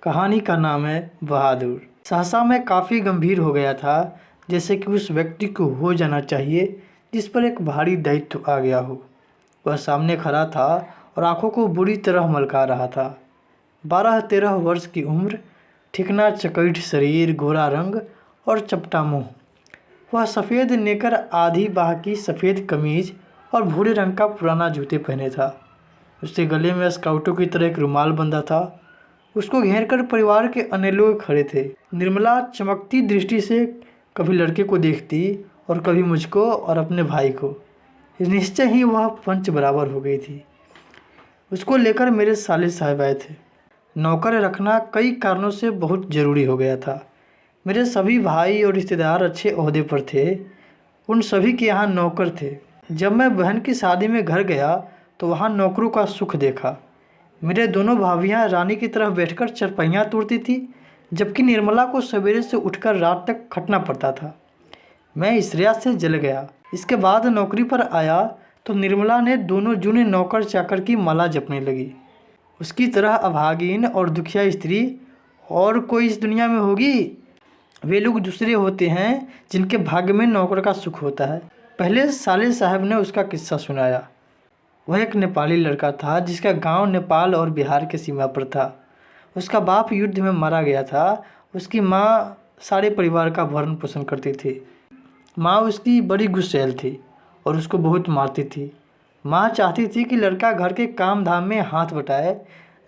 कहानी का नाम है बहादुर। सहसा मैं काफ़ी गंभीर हो गया था, जैसे कि उस व्यक्ति को हो जाना चाहिए जिस पर एक भारी दायित्व आ गया हो। वह सामने खड़ा था और आंखों को बुरी तरह मलका रहा था। 12-13 वर्ष की उम्र, ठिकना चकैठ शरीर, गोरा रंग और चपटा मुँह। वह सफ़ेद नेकर, आधी बाह की सफ़ेद कमीज और भूरे रंग का पुराना जूते पहने था। उसके गले में स्काउटों की तरह एक रुमाल बंधा था। उसको घेरकर परिवार के अन्य लोग खड़े थे। निर्मला चमकती दृष्टि से कभी लड़के को देखती और कभी मुझको और अपने भाई को। निश्चय ही वह पंच बराबर हो गई थी। उसको लेकर मेरे साले साहब आए थे। नौकर रखना कई कारणों से बहुत ज़रूरी हो गया था। मेरे सभी भाई और रिश्तेदार अच्छे ओहदे पर थे। उन सभी के यहाँ नौकर थे। जब मैं बहन की शादी में घर गया तो वहाँ नौकरों का सुख देखा। मेरे दोनों भाभियाँ रानी की तरह बैठकर चरपहियाँ तोड़ती थी, जबकि निर्मला को सवेरे से उठकर रात तक खटना पड़ता था। मैं ईर्ष्या से जल गया। इसके बाद नौकरी पर आया तो निर्मला ने दोनों जूने नौकर चाकर की माला जपने लगी। उसकी तरह अभागीन और दुखिया स्त्री और कोई इस दुनिया में होगी? वे लोग दूसरे होते हैं जिनके भाग्य में नौकर का सुख होता है। पहले साले साहब ने उसका किस्सा सुनाया। वह एक नेपाली लड़का था जिसका गांव नेपाल और बिहार के सीमा पर था। उसका बाप युद्ध में मारा गया था। उसकी माँ सारे परिवार का भरण पोषण करती थी। माँ उसकी बड़ी गुस्सैल थी और उसको बहुत मारती थी। माँ चाहती थी कि लड़का घर के काम धाम में हाथ बटाए,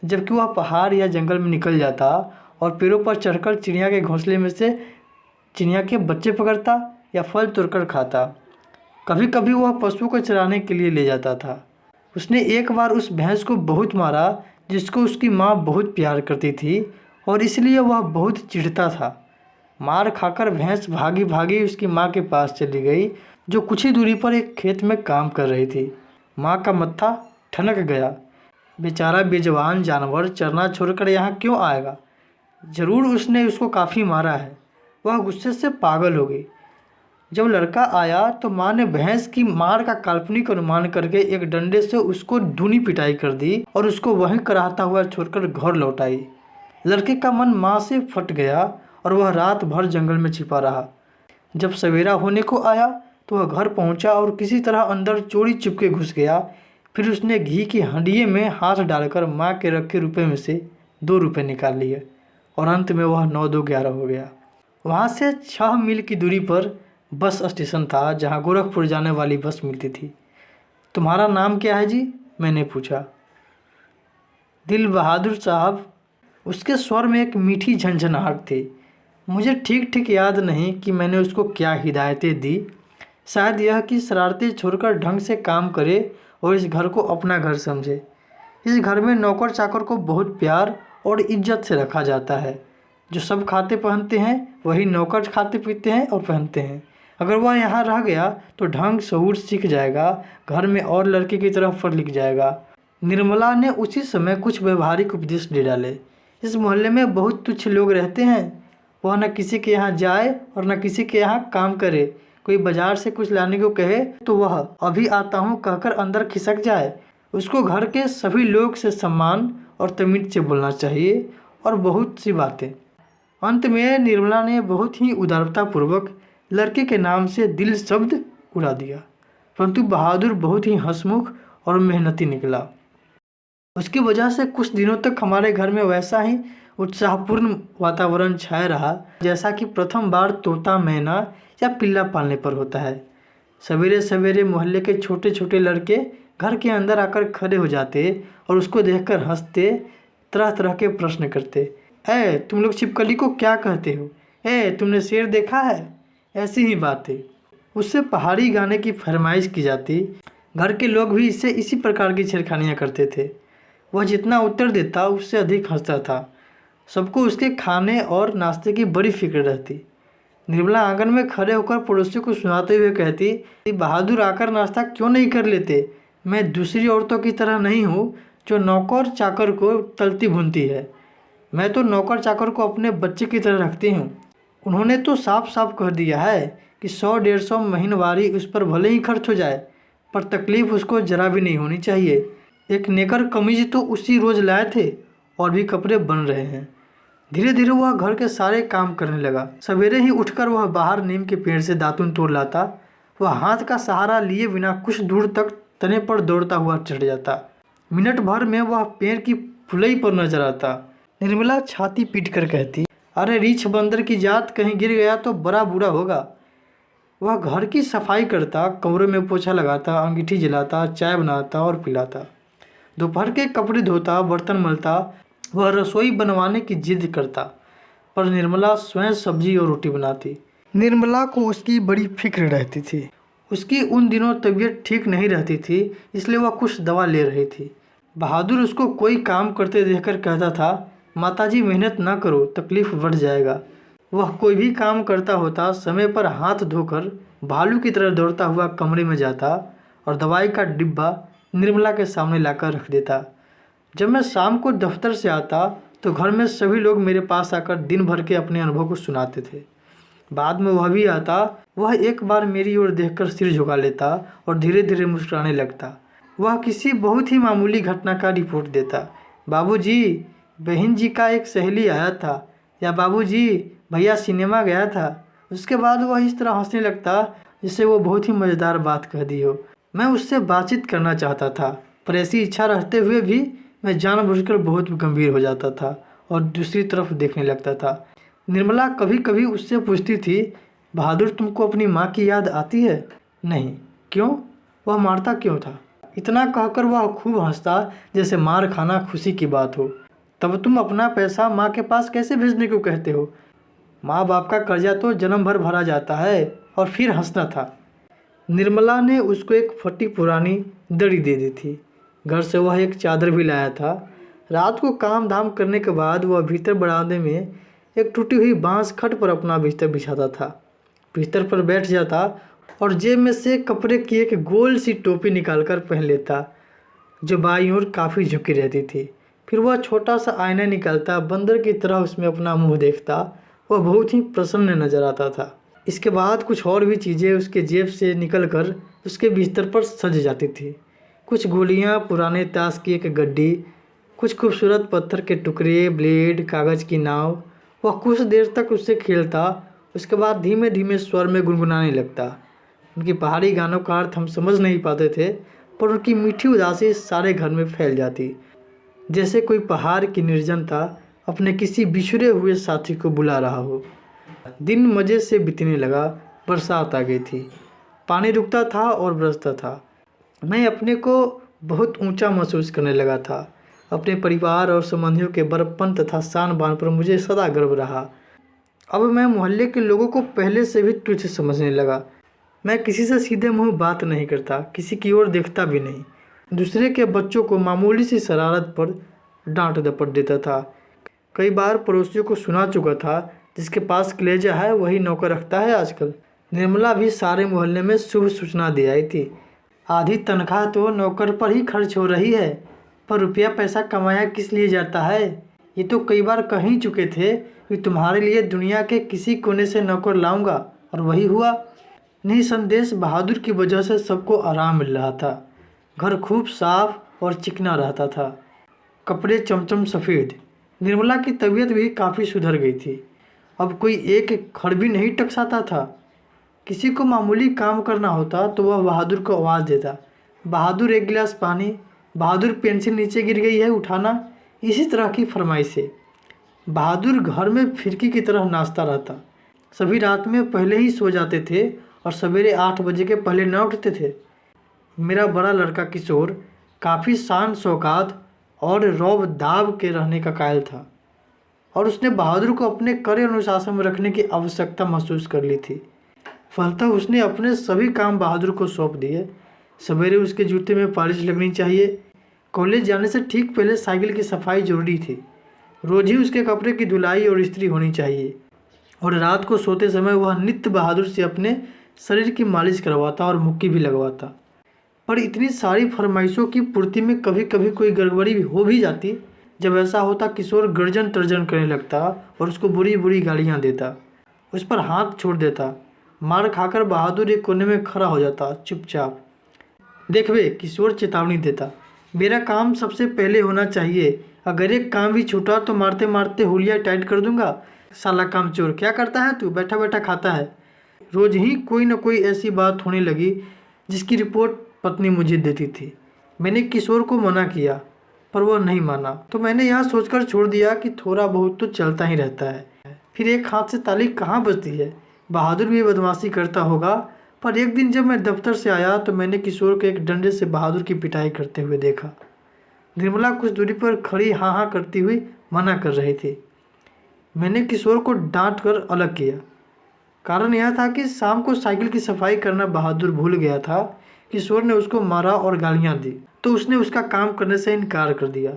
जबकि वह पहाड़ या जंगल में निकल जाता और पेड़ों पर चढ़कर चिड़िया के घोंसले में से चिड़िया के बच्चे पकड़ता या फल तोड़कर खाता। कभी कभी वह पशुओं को चराने के लिए ले जाता था। उसने एक बार उस भैंस को बहुत मारा जिसको उसकी माँ बहुत प्यार करती थी, और इसलिए वह बहुत चिढ़ता था। मार खाकर भैंस भागी भागी उसकी माँ के पास चली गई, जो कुछ ही दूरी पर एक खेत में काम कर रही थी। माँ का मत्था ठनक गया। बेचारा बेजवान जानवर चरना छोड़कर यहाँ क्यों आएगा? ज़रूर उसने उसको काफ़ी मारा है। वह गुस्से से पागल हो गई। जब लड़का आया तो माँ ने भैंस की मार का काल्पनिक अनुमान करके एक डंडे से उसको धूनी पिटाई कर दी और उसको वहीं कराहता हुआ छोड़कर घर लौट आई। लड़के का मन माँ से फट गया और वह रात भर जंगल में छिपा रहा। जब सवेरा होने को आया तो वह घर पहुँचा और किसी तरह अंदर चोरी चुपके घुस गया। फिर उसने घी की हंडिये में हाथ डालकर माँ के रखे रुपये में से 2 रुपये निकाल लिए और अंत में वह 9-2-11 हो गया। वहाँ से 6 मील की दूरी पर बस स्टेशन था, जहाँ गोरखपुर जाने वाली बस मिलती थी। तुम्हारा नाम क्या है जी? मैंने पूछा। दिल बहादुर साहब। उसके स्वर में एक मीठी झंझनाहट थी। मुझे ठीक ठीक याद नहीं कि मैंने उसको क्या हिदायतें दी। शायद यह कि शरारतें छोड़कर ढंग से काम करे और इस घर को अपना घर समझे। इस घर में नौकर चाकर को बहुत प्यार और इज्जत से रखा जाता है। जो सब खाते पहनते हैं वही नौकर खाते पीते हैं और पहनते हैं। अगर वह यहाँ रह गया तो ढंग शऊर सीख जाएगा, घर में और लड़के की तरह पढ़ लिख जाएगा। निर्मला ने उसी समय कुछ व्यवहारिक उपदेश दे डाले। इस मोहल्ले में बहुत तुच्छ लोग रहते हैं। वह न किसी के यहाँ जाए और न किसी के यहाँ काम करे। कोई बाजार से कुछ लाने को कहे तो वह अभी आता हूँ कहकर अंदर खिसक जाए। उसको घर के सभी लोग से सम्मान और तमीज से बोलना चाहिए और बहुत सी बातें। अंत में निर्मला ने बहुत ही उदारतापूर्वक लड़के के नाम से दिल शब्द उड़ा दिया। परंतु बहादुर बहुत ही हंसमुख और मेहनती निकला। उसकी वजह से कुछ दिनों तक हमारे घर में वैसा ही उत्साहपूर्ण वातावरण छाया रहा जैसा कि प्रथम बार तोता, मैना या पिल्ला पालने पर होता है। सवेरे सवेरे मोहल्ले के छोटे छोटे लड़के घर के अंदर आकर खड़े हो जाते और उसको देखकर हंसते, तरह तरह के प्रश्न करते। तुम लोग छिपकली को क्या कहते हो? तुमने शेर देखा है? ऐसी ही बातें। उससे पहाड़ी गाने की फरमाइश की जाती। घर के लोग भी इससे इसी प्रकार की छेड़खानियाँ करते थे। वह जितना उत्तर देता उससे अधिक हंसता था। सबको उसके खाने और नाश्ते की बड़ी फिक्र रहती। निर्मला आंगन में खड़े होकर पड़ोसियों को सुनाते हुए कहती, बहादुर आकर नाश्ता क्यों नहीं कर लेते? मैं दूसरी औरतों की तरह नहीं हूँ जो नौकर चाकर को तलती भूनती है। मैं तो नौकर चाकर को अपने बच्चे की तरह रखती हूँ। उन्होंने तो साफ साफ कह दिया है कि 100-150 महीनवारी उस पर भले ही खर्च हो जाए, पर तकलीफ़ उसको जरा भी नहीं होनी चाहिए। एक नेकर कमीज तो उसी रोज़ लाए थे और भी कपड़े बन रहे हैं। धीरे धीरे वह घर के सारे काम करने लगा। सवेरे ही उठकर वह बाहर नीम के पेड़ से दातुन तोड़ लाता। वह हाथ का सहारा लिए बिना कुछ दूर तक तने पर दौड़ता हुआ चढ़ जाता। मिनट भर में वह पेड़ की फुलई पर नजर आता। निर्मला छाती पीट कर कहती, अरे रीछ बंदर की जात, कहीं गिर गया तो बड़ा बुरा होगा। वह घर की सफाई करता, कमरे में पोछा लगाता, अंगीठी जलाता, चाय बनाता और पिलाता। दोपहर के कपड़े धोता, बर्तन मलता। वह रसोई बनवाने की जिद करता, पर निर्मला स्वयं सब्जी और रोटी बनाती। निर्मला को उसकी बड़ी फिक्र रहती थी। उसकी उन दिनों तबीयत ठीक नहीं रहती थी, इसलिए वह कुछ दवा ले रही थी। बहादुर उसको कोई काम करते देखकर कहता था, माताजी मेहनत ना करो, तकलीफ बढ़ जाएगा। वह कोई भी काम करता होता, समय पर हाथ धोकर भालू की तरह दौड़ता हुआ कमरे में जाता और दवाई का डिब्बा निर्मला के सामने लाकर रख देता। जब मैं शाम को दफ्तर से आता तो घर में सभी लोग मेरे पास आकर दिन भर के अपने अनुभव को सुनाते थे। बाद में वह भी आता। वह एक बार मेरी ओर देखकर सिर झुका लेता और धीरे धीरे मुस्कुराने लगता। वह किसी बहुत ही मामूली घटना का रिपोर्ट देता। बाबूजी, बहन जी का एक सहेली आया था, या बाबूजी, भैया सिनेमा गया था। उसके बाद वह इस तरह हंसने लगता जैसे वो बहुत ही मज़ेदार बात कह दी हो। मैं उससे बातचीत करना चाहता था, पर ऐसी इच्छा रहते हुए भी मैं जानबूझकर बहुत गंभीर हो जाता था और दूसरी तरफ देखने लगता था। निर्मला कभी कभी उससे पूछती थी, बहादुर तुमको अपनी माँ की याद आती है? नहीं। क्यों? वह मारता क्यों था? इतना कहकर वह खूब हंसता जैसे मार खाना खुशी की बात हो। तब तुम अपना पैसा माँ के पास कैसे भेजने को कहते हो? माँ बाप का कर्जा तो जन्म भर भरा जाता है। और फिर हंसना था। निर्मला ने उसको एक फटी पुरानी दड़ी दे दी थी। घर से वह एक चादर भी लाया था। रात को काम धाम करने के बाद वह भीतर बरामदे में एक टूटी हुई बांस खट पर अपना बिस्तर बिछाता था। बिस्तर पर बैठ जाता और जेब में से कपड़े की एक गोल सी टोपी निकालकर पहन लेता, जो बाईं ओर काफ़ी झुकी रहती थी। फिर वह छोटा सा आईना निकालता, बंदर की तरह उसमें अपना मुंह देखता। वह बहुत ही प्रसन्न नजर आता था। इसके बाद कुछ और भी चीज़ें उसके जेब से निकलकर उसके बिस्तर पर सज जाती थी। कुछ गोलियां, पुराने ताश की एक गड्डी, कुछ खूबसूरत पत्थर के टुकड़े, ब्लेड, कागज़ की नाव। वह कुछ देर तक उससे खेलता, उसके बाद धीमे धीमे स्वर में गुनगुनाने लगता। उनकी पहाड़ी गानों का अर्थ हम समझ नहीं पाते थे, पर उनकी मीठी उदासी सारे घर में फैल जाती, जैसे कोई पहाड़ की निर्जनता अपने किसी बिछड़े हुए साथी को बुला रहा हो। दिन मज़े से बीतने लगा। बरसात आ गई थी। पानी रुकता था और बरसता था। मैं अपने को बहुत ऊंचा महसूस करने लगा था। अपने परिवार और संबंधियों के बड़प्पन तथा शान बान पर मुझे सदा गर्व रहा। अब मैं मोहल्ले के लोगों को पहले से भी तुच्छ समझने लगा। मैं किसी से सीधे मुंह बात नहीं करता, किसी की ओर देखता भी नहीं। दूसरे के बच्चों को मामूली सी शरारत पर डांट डपट देता था। कई बार पड़ोसियों को सुना चुका था, जिसके पास कलेजा है वही नौकर रखता है आजकल। निर्मला भी सारे मोहल्ले में शुभ सूचना दे आई थी। आधी तनख्वाह तो नौकर पर ही खर्च हो रही है, पर रुपया पैसा कमाया किस लिए जाता है? ये तो कई बार कह ही चुके थे कि तुम्हारे लिए दुनिया के किसी कोने से नौकर लाऊंगा, और वही हुआ। निसंदेश बहादुर की वजह से सबको आराम मिल रहा था। घर खूब साफ और चिकना रहता था, कपड़े चमचम सफ़ेद। निर्मला की तबीयत भी काफ़ी सुधर गई थी। अब कोई एक खड़ भी नहीं टकसाता था। किसी को मामूली काम करना होता तो वह बहादुर को आवाज़ देता, बहादुर एक गिलास पानी, बहादुर पेंसिल नीचे गिर गई है उठाना। इसी तरह की फरमाइशें। बहादुर घर में फिरकी की तरह नाचता रहता। सभी रात में पहले ही सो जाते थे और सवेरे 8 बजे के पहले न उठते थे। मेरा बड़ा लड़का किशोर काफ़ी शान शौकात और रौब दाब के रहने का कायल था, और उसने बहादुर को अपने कड़े अनुशासन में रखने की आवश्यकता महसूस कर ली थी। फलतः उसने अपने सभी काम बहादुर को सौंप दिए। सवेरे उसके जूते में पॉलिश लगनी चाहिए। कॉलेज जाने से ठीक पहले साइकिल की सफाई जरूरी थी। रोज ही उसके कपड़े की धुलाई और इस्त्री होनी चाहिए, और रात को सोते समय वह नित्य बहादुर से अपने शरीर की मालिश करवाता और मुक्की भी लगवाता। पर इतनी सारी फरमाइशों की पूर्ति में कभी कभी कोई गड़बड़ी भी हो भी जाती। जब ऐसा होता, किशोर गर्जन तर्जन करने लगता और उसको बुरी बुरी गालियाँ देता, उस पर हाथ छोड़ देता। मार खाकर बहादुर एक कोने में खड़ा हो जाता, चुपचाप। देख वे, किशोर चेतावनी देता, मेरा काम सबसे पहले होना चाहिए, अगर एक काम भी छूटा तो मारते मारते हुलिया टाइट कर दूंगा। साला कामचोर, क्या करता है तू? बैठा बैठा खाता है। रोज ही कोई न कोई ऐसी बात होने लगी जिसकी रिपोर्ट पत्नी मुझे देती थी। मैंने किशोर को मना किया पर वह नहीं माना, तो मैंने यह सोचकर छोड़ दिया कि थोड़ा बहुत तो चलता ही रहता है। फिर एक हाथ से ताली कहाँ बजती है। बहादुर भी बदमाशी करता होगा, पर एक दिन जब मैं दफ्तर से आया तो मैंने किशोर को एक डंडे से बहादुर की पिटाई करते हुए देखा। निर्मला कुछ दूरी पर खड़ी हाँ हाँ करती हुई मना कर रही थी। मैंने किशोर को डांट कर अलग किया। कारण यह था कि शाम को साइकिल की सफाई करना बहादुर भूल गया था। किशोर ने उसको मारा और गालियाँ दी तो उसने उसका काम करने से इनकार कर दिया।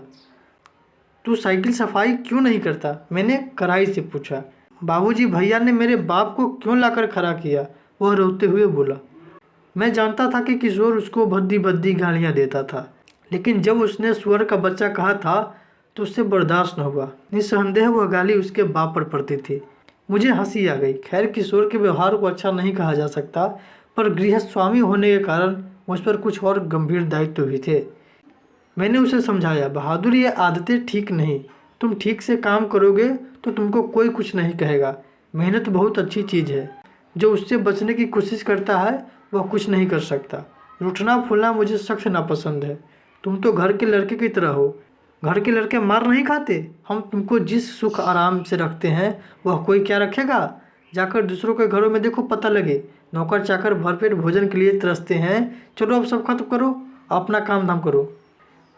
तू साइकिल सफाई क्यों नहीं करता? मैंने कड़ाई से पूछा। बाबूजी, भैया ने मेरे बाप को क्यों लाकर खड़ा किया? वह रोते हुए बोला। मैं जानता था कि किशोर उसको भद्दी भद्दी गालियाँ देता था, लेकिन जब उसने सुअर का बच्चा कहा था तो उससे बर्दाश्त न हुआ। निस्संदेह वह गाली उसके बाप पर पड़ती थी। मुझे हंसी आ गई। खैर, किशोर के व्यवहार को अच्छा नहीं कहा जा सकता, पर गृहस्थ स्वामी होने के कारण मुझ पर कुछ और गंभीर दायित्व भी थे। मैंने उसे समझाया, बहादुर, ये आदतें ठीक नहीं। तुम ठीक से काम करोगे तो तुमको कोई कुछ नहीं कहेगा। मेहनत बहुत अच्छी चीज़ है। जो उससे बचने की कोशिश करता है वह कुछ नहीं कर सकता। रूठना फूलना मुझे सख्त नापसंद है। तुम तो घर के लड़के की तरह हो। घर के लड़के मार नहीं खाते। हम तुमको जिस सुख आराम से रखते हैं वह कोई क्या रखेगा? जाकर दूसरों के घरों में देखो, पता लगे। नौकर चाकर भरपेट भोजन के लिए तरसते हैं। चलो अब सब खत्म करो, अपना काम धाम करो।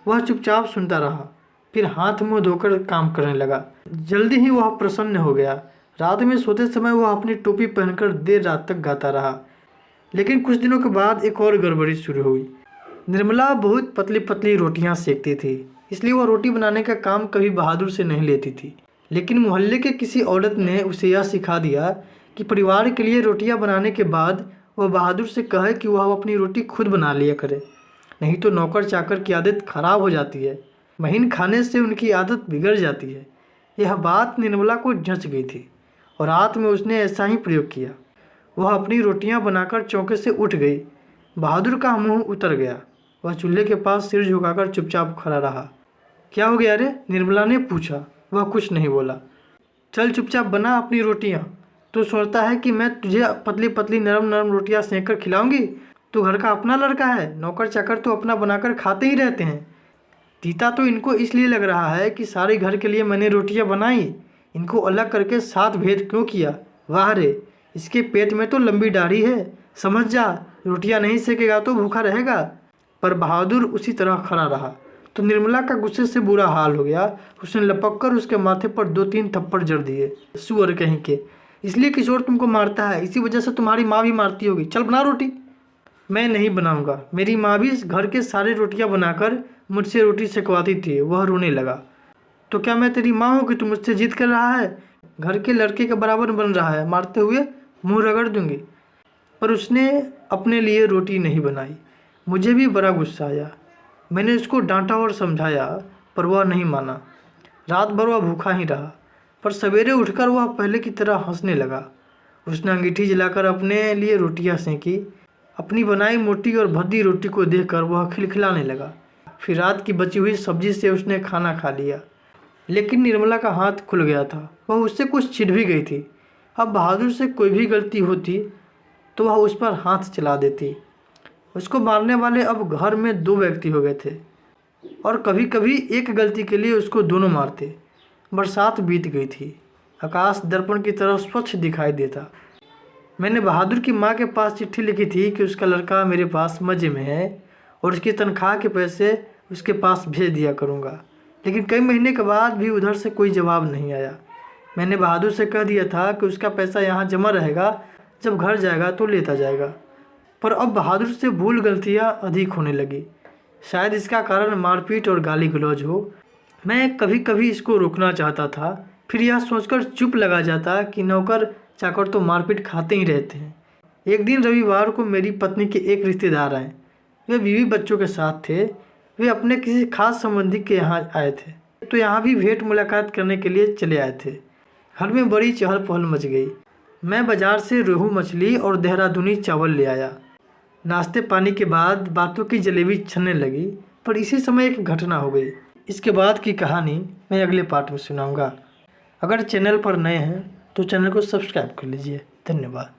वह चुपचाप सुनता रहा, फिर हाथ मुंह धोकर काम करने लगा। जल्दी ही वह प्रसन्न हो गया। रात में सोते समय वह अपनी टोपी पहनकर देर रात तक गाता रहा। लेकिन कुछ दिनों के बाद एक और गड़बड़ी शुरू हुई। निर्मला बहुत पतली पतली रोटियां सेकती थी, इसलिए वह रोटी बनाने का काम कभी बहादुर से नहीं लेती थी। लेकिन मोहल्ले के किसी औरत ने उसे यह सिखा दिया कि परिवार के लिए रोटियां बनाने के बाद वह बहादुर से कहे कि वह अपनी रोटी खुद बना लिया करे, नहीं तो नौकर चाकर की आदत खराब हो जाती है। महीन खाने से उनकी आदत बिगड़ जाती है। यह बात निर्मला को जच गई थी और रात में उसने ऐसा ही प्रयोग किया। वह अपनी रोटियां बनाकर चौके से उठ गई। बहादुर का मुंह उतर गया। वह चूल्हे के पास सिर झुकाकर चुपचाप खड़ा रहा। क्या हो गया रे? निर्मला ने पूछा। वह कुछ नहीं बोला। चल चुपचाप बना अपनी रोटियां। तू सोचता है कि मैं तुझे पतली पतली नरम नरम रोटियां सेंक कर खिलाऊंगी? तू घर का अपना लड़का है। नौकर चाकर तो अपना बनाकर खाते ही रहते हैं। तीता तो इनको इसलिए लग रहा है कि सारे घर के लिए मैंने रोटियां बनाई। इनको अलग करके साथ भेद क्यों किया? वाह रे, इसके पेट में तो लंबी दाढ़ी है। समझ जा, रोटियां नहीं सेकेगा तो भूखा रहेगा। पर बहादुर उसी तरह खड़ा रहा तो निर्मला का गुस्से से बुरा हाल हो गया। उसने लपक कर उसके माथे पर 2-3 थप्पड़ जड़ दिए। सुअर कहीं के, इसलिए किशोर तुमको मारता है, इसी वजह से तुम्हारी माँ भी मारती होगी। चल बना रोटी। मैं नहीं बनाऊंगा। मेरी माँ भी इस घर के सारे रोटियां बनाकर मुझसे रोटी सेकवाती थी। वह रोने लगा। तो क्या मैं तेरी माँ हूँ कि तू मुझसे जिद कर रहा है? घर के लड़के के बराबर बन रहा है। मारते हुए मुंह रगड़ दूंगी। पर उसने अपने लिए रोटी नहीं बनाई। मुझे भी बड़ा गुस्सा आया। मैंने उसको डांटा और समझाया, पर वह नहीं माना। रात भर वह भूखा ही रहा, पर सवेरे उठकर वह पहले की तरह हंसने लगा। उसने अंगीठी जलाकर अपने लिए रोटियां सेंकी। अपनी बनाई मोटी और भद्दी रोटी को देखकर वह खिलखिलाने लगा। फिर रात की बची हुई सब्जी से उसने खाना खा लिया। लेकिन निर्मला का हाथ खुल गया था। वह उससे कुछ चिढ़ भी गई थी। अब बहादुर से कोई भी गलती होती तो वह उस पर हाथ चला देती। उसको मारने वाले अब घर में 2 व्यक्ति हो गए थे और कभी कभी एक गलती के लिए उसको दोनों मारते। बरसात बीत गई थी। आकाश दर्पण की तरह स्वच्छ दिखाई देता। मैंने बहादुर की माँ के पास चिट्ठी लिखी थी कि उसका लड़का मेरे पास मज़े में है और उसकी तनख्वाह के पैसे उसके पास भेज दिया करूँगा। लेकिन कई महीने के बाद भी उधर से कोई जवाब नहीं आया। मैंने बहादुर से कह दिया था कि उसका पैसा यहाँ जमा रहेगा, जब घर जाएगा तो लेता जाएगा। पर अब बहादुर से भूल गलतियाँ अधिक होने लगी। शायद इसका कारण मारपीट और गाली गलौज हो। मैं कभी कभी इसको रोकना चाहता था, फिर यह सोचकर चुप लगा जाता कि नौकर चाकर तो मारपीट खाते ही रहते हैं। एक दिन रविवार को मेरी पत्नी के एक रिश्तेदार आए। वे बीवी बच्चों के साथ थे। वे अपने किसी खास संबंधी के यहाँ आए थे, तो यहाँ भी भेंट मुलाकात करने के लिए चले आए थे। घर में बड़ी चहल पहल मच गई। मैं बाजार से रोहू मछली और देहरादूनी चावल ले आया। नाश्ते पानी के बाद बातों की जलेबी छनने लगी, पर इसी समय एक घटना हो गई। इसके बाद की कहानी मैं अगले पार्ट में सुनाऊंगा। अगर चैनल पर नए हैं तो चैनल को सब्सक्राइब कर लीजिए। धन्यवाद।